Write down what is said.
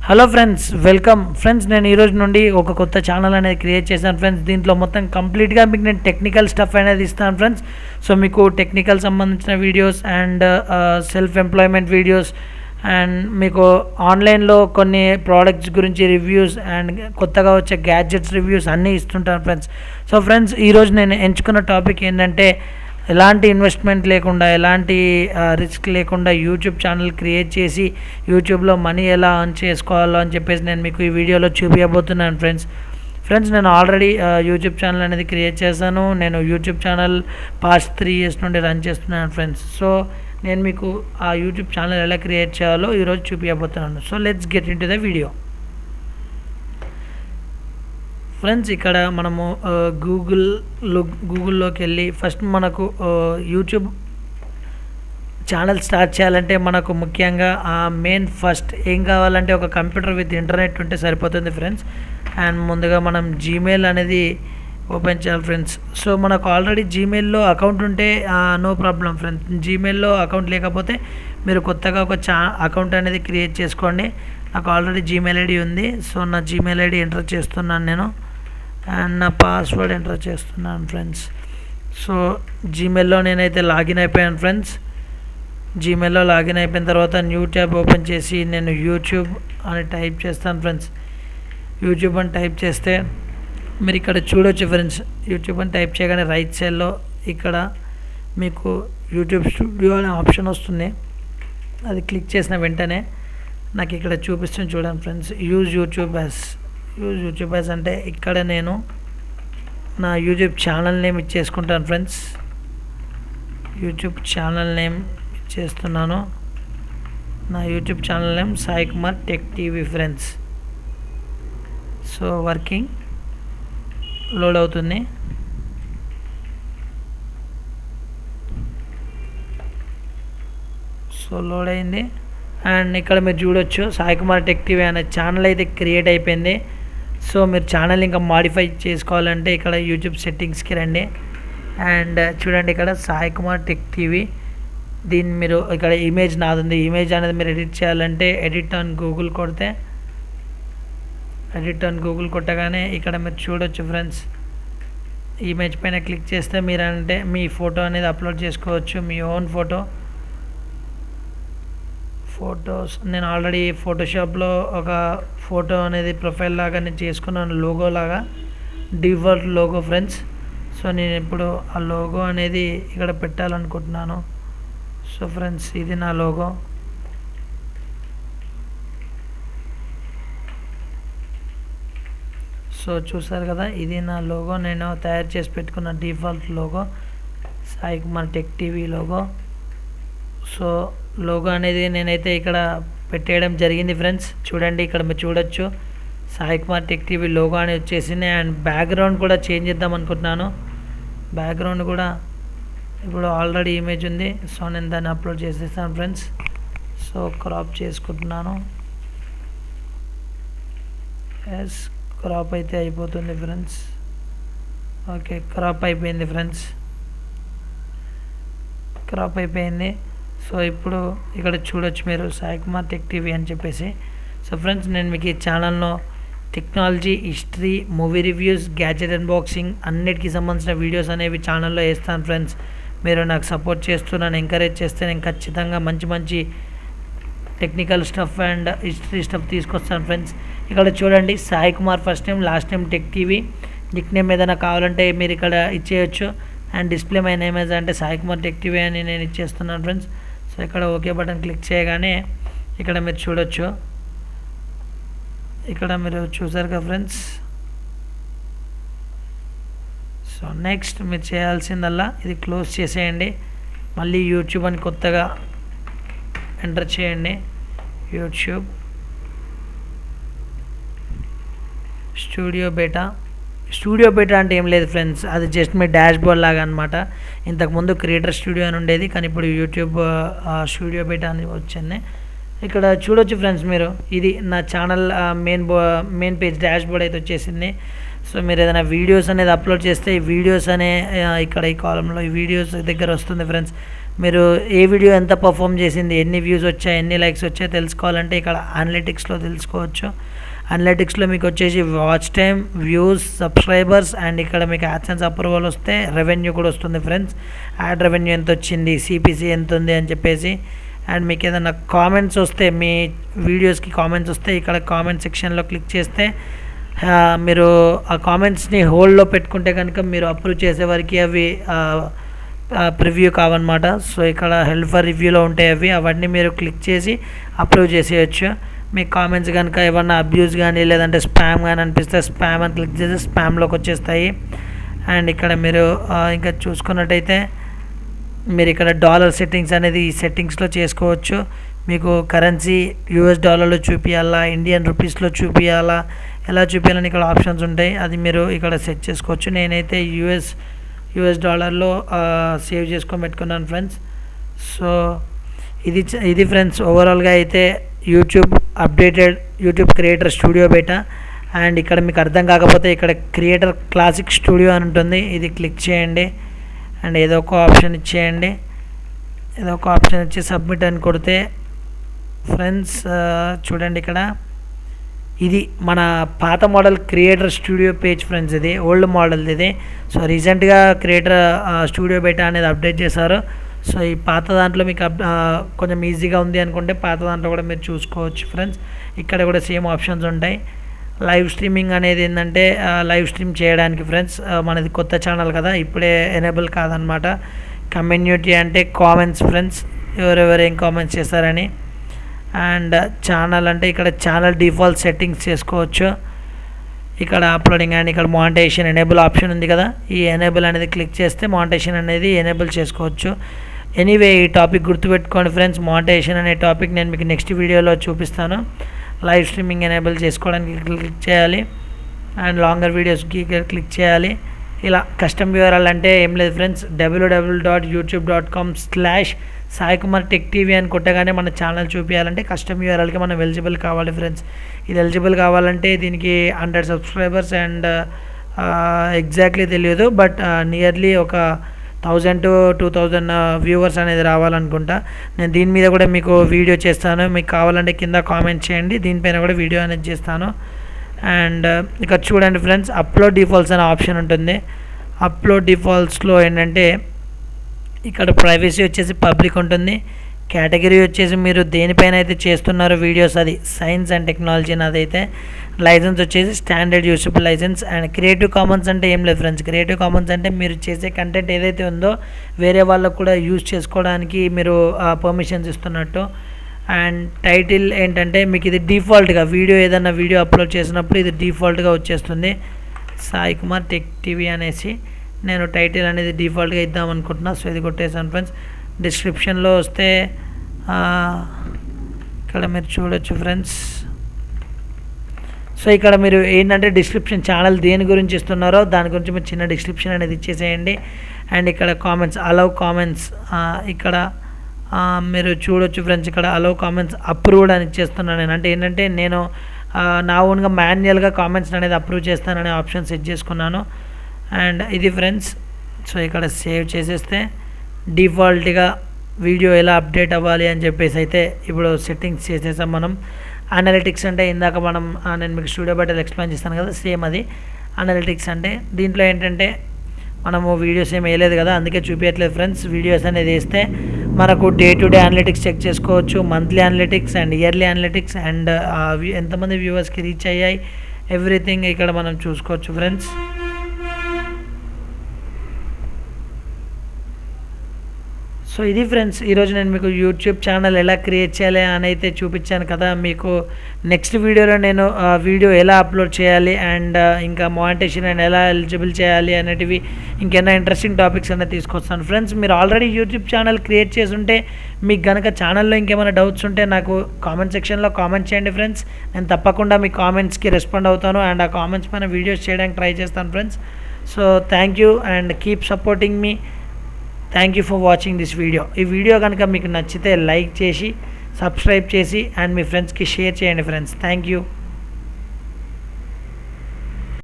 Hello friends, welcome friends. నేను ఈరోజు నుండి ఒక కొత్త ఛానల్ అనేది క్రియేట్ చేశాను ఫ్రెండ్స్. దీంట్లో మొత్తం కంప్లీట్గా మీకు నేను టెక్నికల్ స్టఫ్ అనేది ఇస్తాను ఫ్రెండ్స్. సో మీకు టెక్నికల్ సంబంధించిన videos and self employment videos and మీకు ఆన్లైన్లో కొన్ని ప్రోడక్ట్స్ గురించి రివ్యూస్ అండ్ కొత్తగా వచ్చే గ్యాడ్జెట్స్ రివ్యూస్ అన్నీ ఇస్తుంటాను ఫ్రెండ్స్. సో ఫ్రెండ్స్, ఈరోజు నేను ఎంచుకున్న టాపిక్ ఏంటంటే ఎలాంటి ఇన్వెస్ట్మెంట్ లేకుండా, ఎలాంటి రిస్క్ లేకుండా యూట్యూబ్ ఛానల్ క్రియేట్ చేసి యూట్యూబ్లో మనీ ఎలా అర్న్ చేసుకోవాలో అని చెప్పేసి నేను మీకు ఈ వీడియోలో చూపించబోతున్నాను ఫ్రెండ్స్. నేను ఆల్రెడీ యూట్యూబ్ ఛానల్ అనేది క్రియేట్ చేశాను. నేను యూట్యూబ్ ఛానల్ పాస్ట్ 3 years నుండి రన్ చేస్తున్నాను ఫ్రెండ్స్. సో నేను మీకు ఆ యూట్యూబ్ ఛానల్ ఎలా క్రియేట్ చేయాలో ఈరోజు చూపించబోతున్నాను. So let's get in to the video friends. ఇక్కడ మనము గూగుల్లోకి వెళ్ళి ఫస్ట్ మనకు యూట్యూబ్ ఛానల్ స్టార్ట్ చేయాలంటే మనకు ముఖ్యంగా మెయిన్ ఫస్ట్ ఏం కావాలంటే ఒక కంప్యూటర్ విత్ ఇంటర్నెట్ ఉంటే సరిపోతుంది ఫ్రెండ్స్. అండ్ ముందుగా మనం జీమెయిల్ అనేది ఓపెన్ చేయాలి ఫ్రెండ్స్. సో మనకు ఆల్రెడీ జీమెయిల్లో అకౌంట్ ఉంటే నో ప్రాబ్లం ఫ్రెండ్స్. జీమెయిల్లో అకౌంట్ లేకపోతే మీరు కొత్తగా ఒక అకౌంట్ అనేది క్రియేట్ చేసుకోండి. నాకు ఆల్రెడీ జీమెయిల్ ఐడి ఉంది. సో నా జీమెయిల్ ఐడి ఎంటర్ చేస్తున్నాను నేను, అండ్ నా పాస్వర్డ్ ఎంటర్ చేస్తున్నాను ఫ్రెండ్స్. సో జీమెయిల్లో నేనైతే లాగిన్ అయిపోయాను ఫ్రెండ్స్. జీమెయిల్లో లాగిన్ అయిపోయిన తర్వాత న్యూ ట్యాబ్ ఓపెన్ చేసి నేను యూట్యూబ్ అని టైప్ చేస్తాను ఫ్రెండ్స్. యూట్యూబ్ అని టైప్ చేస్తే మీరు ఇక్కడ చూడొచ్చు ఫ్రెండ్స్. యూట్యూబ్ అని టైప్ చేయగానే రైట్ సైడ్లో ఇక్కడ మీకు యూట్యూబ్ స్టూడియో అనే ఆప్షన్ వస్తుంది. అది క్లిక్ చేసిన వెంటనే నాకు ఇక్కడ చూపిస్తుంది చూడండి ఫ్రెండ్స్. యూజ్ యూట్యూబ్ యాజ్ అంటే ఇక్కడ నేను నా యూట్యూబ్ ఛానల్ నేమ్ ఇచ్చేసుకుంటాను ఫ్రెండ్స్. యూట్యూబ్ ఛానల్ నేమ్ ఇచ్చేస్తున్నాను. నా YouTube channel name Sai Kumar tech TV friends. So working load అవుతుంది. సో లోడ్ అయింది. అండ్ ఇక్కడ మీరు చూడొచ్చు సాయి కుమార్ టెక్ టీవీ అనే ఛానల్ అయితే క్రియేట్ అయిపోయింది. సో మీరు ఛానల్ ఇంకా మాడిఫై చేసుకోవాలంటే ఇక్కడ యూట్యూబ్ సెట్టింగ్స్కి రండి. అండ్ చూడండి ఇక్కడ సాయి కుమార్ టెక్ టీవీ. దీన్ని మీరు ఇక్కడ ఇమేజ్ నాదుంది. ఇమేజ్ అనేది మీరు ఎడిట్ చేయాలంటే ఎడిట్ ఆన్ గూగుల్ కొట్టగానే ఇక్కడ మీరు చూడొచ్చు ఫ్రెండ్స్. ఇమేజ్ పైన క్లిక్ చేస్తే మీరు అంటే మీ ఫోటో అనేది అప్లోడ్ చేసుకోవచ్చు, మీ ఓన్ ఫొటోస్. నేను ఆల్రెడీ ఫోటోషాప్లో ఒక ఫోటో అనేది ప్రొఫైల్ లాగా నేను చేసుకున్నాను, లోగో లాగా, డిఫాల్ట్ లోగో ఫ్రెండ్స్. సో నేను ఇప్పుడు ఆ లోగో అనేది ఇక్కడ పెట్టాలనుకుంటున్నాను. సో ఫ్రెండ్స్, ఇది నా లోగో. సో చూసారు కదా, ఇది నా లోగో. నేను తయారు చేసి పెట్టుకున్న default logo, Sai Kumar tech TV logo. So logo అనేది నేనైతే ఇక్కడ పెట్టేయడం జరిగింది ఫ్రెండ్స్. చూడండి ఇక్కడ మీరు చూడొచ్చు Sai Kumar tech TV logo అని వచ్చేసింది. అండ్ బ్యాక్గ్రౌండ్ కూడా చేంజ్ చేద్దాం అనుకుంటున్నాను. బ్యాక్గ్రౌండ్ కూడా ఇప్పుడు ఆల్రెడీ ఇమేజ్ ఉంది. సో నేను దాన్ని అప్లోడ్ చేసేస్తాను ఫ్రెండ్స్. సో క్రాప్ చేసుకుంటున్నాను. ఎస్, క్రాప్ అయితే అయిపోతుంది ఫ్రెండ్స్. ఓకే, క్రాప్ అయిపోయింది ఫ్రెండ్స్. క్రాప్ అయిపోయింది. సో ఇప్పుడు ఇక్కడ చూడొచ్చు మీరు సాయి కుమార్ టెక్ టీవీ అని చెప్పేసి. సో ఫ్రెండ్స్, నేను మీకు ఈ ఛానల్లో technology, history, movie reviews, gadget unboxing అన్నిటికీ సంబంధించిన వీడియోస్ అనేవి ఛానల్లో వేస్తాను ఫ్రెండ్స్. మీరు నాకు సపోర్ట్ చేస్తూ నన్ను ఎంకరేజ్ చేస్తే నేను ఖచ్చితంగా మంచి technical stuff and history stuff తీసుకొస్తాను ఫ్రెండ్స్. ఇక్కడ చూడండి Sai Kumar first name, last name tech TV. Nick name ఏదైనా కావాలంటే మీరు ఇక్కడ ఇచ్చేయచ్చు. అండ్ డిస్ప్లే మై నేమ్ అంటే సాయి కుమార్ టెక్ టీవీ అని నేను ఇచ్చేస్తున్నాను ఫ్రెండ్స్. సో ఇక్కడ ఓకే బటన్ క్లిక్ చేయగానే ఇక్కడ మీరు చూడొచ్చు. ఇక్కడ మీరు చూసారు కదా ఫ్రెండ్స్. సో నెక్స్ట్ మీరు చేయాల్సిందల్లా ఇది క్లోజ్ చేసేయండి. మళ్ళీ యూట్యూబ్ అని కొత్తగా ఎంటర్ చేయండి. యూట్యూబ్ స్టూడియో బేటా అంటే ఏం లేదు ఫ్రెండ్స్, అది జస్ట్ మీ డాష్ బోర్డ్ లాగా అనమాట. ఇంతకుముందు క్రియేటర్ స్టూడియో అని ఉండేది, కానీ ఇప్పుడు యూట్యూబ్ స్టూడియో బేటా అని వచ్చింది. ఇక్కడ చూడొచ్చు ఫ్రెండ్స్ మీరు, ఇది నా channel main page dash board అయితే వచ్చేసింది. సో మీరు ఏదైనా వీడియోస్ అనేది అప్లోడ్ చేస్తే ఈ వీడియోస్ అనే ఇక్కడ ఈ కాలంలో ఈ వీడియోస్ దగ్గర వస్తుంది ఫ్రెండ్స్. మీరు ఏ వీడియో ఎంత పర్ఫామ్ చేసింది, ఎన్ని వ్యూస్ వచ్చాయి, ఎన్ని లైక్స్ వచ్చాయో తెలుసుకోవాలంటే ఇక్కడ అనలిటిక్స్లో తెలుసుకోవచ్చు. అనలిటిక్స్లో మీకు వచ్చేసి watch time, views, subscribers and ఇక్కడ మీకు యాడ్సెన్స్ అప్రూవల్ వస్తే రెవెన్యూ కూడా వస్తుంది ఫ్రెండ్స్. యాడ్ రెవెన్యూ ఎంత వచ్చింది, సిపిసి ఎంత ఉంది అని చెప్పేసి. అండ్ మీకు ఏదైనా కామెంట్స్ వస్తే, మీ వీడియోస్కి కామెంట్స్ వస్తే ఇక్కడ కామెంట్ సెక్షన్లో క్లిక్ చేస్తే మీరు ఆ కామెంట్స్ని హోల్డ్లో పెట్టుకుంటే కనుక మీరు అప్రూవ్ చేసే వరకు అవి ప్రివ్యూ కావన్నమాట. సో ఇక్కడ హెల్ప్ ఫర్ రివ్యూలో ఉంటాయి అవి, అవన్నీ మీరు క్లిక్ చేసి అప్రూవ్ చేసేయచ్చు. మీ కామెంట్స్ కనుక ఏమన్నా అబ్యూస్ కానీ లేదంటే స్పామ్ కానీ అనిపిస్తే స్పామ్ అని క్లిక్ చేస్తే స్పామ్లోకి వచ్చేస్తాయి. అండ్ ఇక్కడ మీరు ఇంకా చూసుకున్నట్టయితే మీరు ఇక్కడ డాలర్ సెట్టింగ్స్ అనేది ఈ సెట్టింగ్స్లో చేసుకోవచ్చు. మీకు కరెన్సీ యూఎస్ డాలర్లో చూపించాలా, ఇండియన్ రూపీస్లో చూపించాలా, ఎలా చూపించాలని ఇక్కడ ఆప్షన్స్ ఉంటాయి. అది మీరు ఇక్కడ సెట్ చేసుకోవచ్చు. నేనైతే యూఎస్ డాలర్లో సేవ్ చేసుకొని పెట్టుకున్నాను ఫ్రెండ్స్. సో ఇది ఫ్రెండ్స్ ఓవరాల్గా అయితే YouTube creator studio beta. And ఇక్కడ మీకు అర్థం కాకపోతే ఇక్కడ క్రియేటర్ క్లాసిక్ స్టూడియో అని ఉంటుంది, ఇది క్లిక్ చేయండి. అండ్ ఏదో ఒక ఆప్షన్ ఇచ్చేయండి. ఏదో ఒక ఆప్షన్ ఇచ్చి సబ్మిట్ అని కొడితే ఫ్రెండ్స్ చూడండి ఇక్కడ ఇది మన పాత model creator studio page friends. ఇది ఓల్డ్ మోడల్ ఇది. సో రీసెంట్గా క్రియేటర్ స్టూడియో బేటా అనేది అప్డేట్ చేశారు. సో ఈ పాత దాంట్లో మీకు కొంచెం ఈజీగా ఉంది అనుకుంటే పాత దాంట్లో కూడా మీరు చూసుకోవచ్చు ఫ్రెండ్స్. ఇక్కడ కూడా సేమ్ ఆప్షన్స్ ఉంటాయి. లైవ్ స్ట్రీమింగ్ అనేది ఏంటంటే లైవ్ స్ట్రీమ్ చేయడానికి ఫ్రెండ్స్, మనది కొత్త ఛానల్ కదా, ఇప్పుడే ఎనేబుల్ కాదనమాట. కమ్యూనిటీ అంటే కామెంట్స్ ఫ్రెండ్స్, ఎవరెవరు ఏం కామెంట్స్ చేస్తారని. అండ్ ఛానల్ అంటే ఇక్కడ ఛానల్ డిఫాల్ట్ సెట్టింగ్స్ చేసుకోవచ్చు. ఇక్కడ అప్లోడింగ్ అండ్ ఇక్కడ మానిటైజేషన్ ఎనేబుల్ ఆప్షన్ ఉంది కదా, ఈ ఎనేబుల్ అనేది క్లిక్ చేస్తే మానిటైజేషన్ అనేది ఎనేబుల్ చేసుకోవచ్చు. ఎనీవే ఈ టాపిక్ గుర్తుపెట్టుకోండి ఫ్రెండ్స్, మానిటైజేషన్ అనే టాపిక్ నేను మీకు నెక్స్ట్ వీడియోలో చూపిస్తాను. లైవ్ స్ట్రీమింగ్ ఎనేబుల్ చేసుకోవడానికి క్లిక్ చేయాలి అండ్ లాంగర్ వీడియోస్కి క్లిక్ చేయాలి. ఇలా కస్టమ్ వివరాలు అంటే ఏం లేదు ఫ్రెండ్స్, www.youtube.com/సాయికుమార్ టెక్ టీవీ అని కొట్టగానే మన ఛానల్ చూపించాలంటే కస్టమ్ వివరాలకి మనం ఎలిజిబుల్ కావాలి ఫ్రెండ్స్. ఇది ఎలిజిబుల్ కావాలంటే దీనికి 100 సబ్స్క్రైబర్స్ అండ్ ఎగ్జాక్ట్లీ తెలియదు, బట్ నియర్లీ ఒక 1000 to 2000 వ్యూవర్స్ అనేది రావాలనుకుంటా. నేను దీని మీద కూడా మీకు వీడియో చేస్తాను, మీకు కావాలంటే కింద కామెంట్ చేయండి, దీనిపైన కూడా వీడియో అనేది చేస్తాను. అండ్ ఇక్కడ చూడండి ఫ్రెండ్స్, అప్లోడ్ డిఫాల్ట్స్ అనే ఆప్షన్ ఉంటుంది. అప్లోడ్ డిఫాల్ట్స్లో ఏంటంటే ఇక్కడ ప్రైవసీ వచ్చేసి పబ్లిక్ ఉంటుంది, కేటగిరీ వచ్చేసి మీరు దేనిపైన అయితే చేస్తున్నారో వీడియోస్ అది సైన్స్ అండ్ టెక్నాలజీ అదైతే, లైసెన్స్ వచ్చేసి standard usable license. And creative commons అంటే ఏం లేదు ఫ్రెండ్స్, క్రియేటివ్ కామన్స్ అంటే మీరు చేసే కంటెంట్ ఏదైతే ఉందో వేరే వాళ్ళకు కూడా యూజ్ చేసుకోవడానికి మీరు పర్మిషన్స్ ఇస్తున్నట్టు. అండ్ టైటిల్ ఏంటంటే మీకు ఇది డిఫాల్ట్గా వీడియో ఏదైనా వీడియో అప్లోడ్ చేసినప్పుడు ఇది డిఫాల్ట్గా వచ్చేస్తుంది, సాయి కుమార్ టెక్ టీవీ అనేసి. నేను టైటిల్ అనేది డిఫాల్ట్గా ఇద్దాం అనుకుంటున్నా. సో ఇది కొట్టేసాను ఫ్రెండ్స్. డిస్క్రిప్షన్లో వస్తే ఇక్కడ మీరు చూడొచ్చు ఫ్రెండ్స్. సో ఇక్కడ మీరు ఏంటంటే డిస్క్రిప్షన్ ఛానల్ దేని గురించి ఇస్తున్నారో దాని గురించి మీరు చిన్న డిస్క్రిప్షన్ అనేది ఇచ్చేసేయండి. అండ్ ఇక్కడ కామెంట్స్, అలౌ కామెంట్స్, ఇక్కడ మీరు చూడొచ్చు ఫ్రెండ్స్. ఇక్కడ అలౌ కామెంట్స్ అప్రూవ్డ్ అని ఇచ్చేస్తున్నాను నేను. అంటే ఏంటంటే నేను నా ఓన్గా మాన్యువల్గా కామెంట్స్ అనేది అప్రూవ్ చేస్తాననే ఆప్షన్ సెట్ చేసుకున్నాను. అండ్ ఇది ఫ్రెండ్స్. సో ఇక్కడ సేవ్ చేసేస్తే డిఫాల్ట్గా వీడియో ఎలా అప్డేట్ అవ్వాలి అని చెప్పేసి అయితే ఇప్పుడు సెట్టింగ్స్ చేసేసాం మనం. అనలిటిక్స్ అంటే ఇందాక నేను మీకు స్టూడియో బట్టలు ఎక్స్ప్లెయిన్ చేస్తాను కదా, సేమ్ అది అనలిటిక్స్ అంటే. దీంట్లో ఏంటంటే మనము వీడియోస్ ఏమి వేయలేదు కదా, అందుకే చూపించట్లేదు ఫ్రెండ్స్. వీడియోస్ అనేది వేస్తే మనకు day to day analytics check చేసుకోవచ్చు, monthly analytics and yearly analytics and ఎంతమంది వ్యూవర్స్కి రీచ్ అయ్యాయి, ఎవ్రీథింగ్ ఇక్కడ మనం చూసుకోవచ్చు ఫ్రెండ్స్. సో ఇది ఫ్రెండ్స్, ఈరోజు నేను మీకు యూట్యూబ్ ఛానల్ ఎలా క్రియేట్ చేయాలి అని అయితే చూపించాను కదా. మీకు నెక్స్ట్ వీడియోలో నేను వీడియో ఎలా అప్లోడ్ చేయాలి అండ్ ఇంకా మానిటైజేషన్ అండ్ ఎలా ఎలిజిబుల్ చేయాలి అనేటివి ఇంకేమైనా ఇంట్రెస్టింగ్ టాపిక్స్ అనేది తీసుకొస్తాను ఫ్రెండ్స్. మీరు ఆల్రెడీ యూట్యూబ్ ఛానల్ క్రియేట్ చేసి ఉంటే మీకు కనుక ఛానల్లో ఇంకేమైనా డౌట్స్ ఉంటే నాకు కామెంట్ సెక్షన్లో కామెంట్ చేయండి ఫ్రెండ్స్. నేను తప్పకుండా మీ కామెంట్స్కి రెస్పాండ్ అవుతాను అండ్ ఆ కామెంట్స్ పైన వీడియోస్ చేయడానికి ట్రై చేస్తాను friends. So thank you and keep supporting me. Thank you for watching this video. ఈ వీడియో కనుక మీకు నచ్చితే లైక్ చేసి సబ్స్క్రైబ్ చేసి అండ్ మీ ఫ్రెండ్స్కి షేర్ చేయండి ఫ్రెండ్స్. Thank you.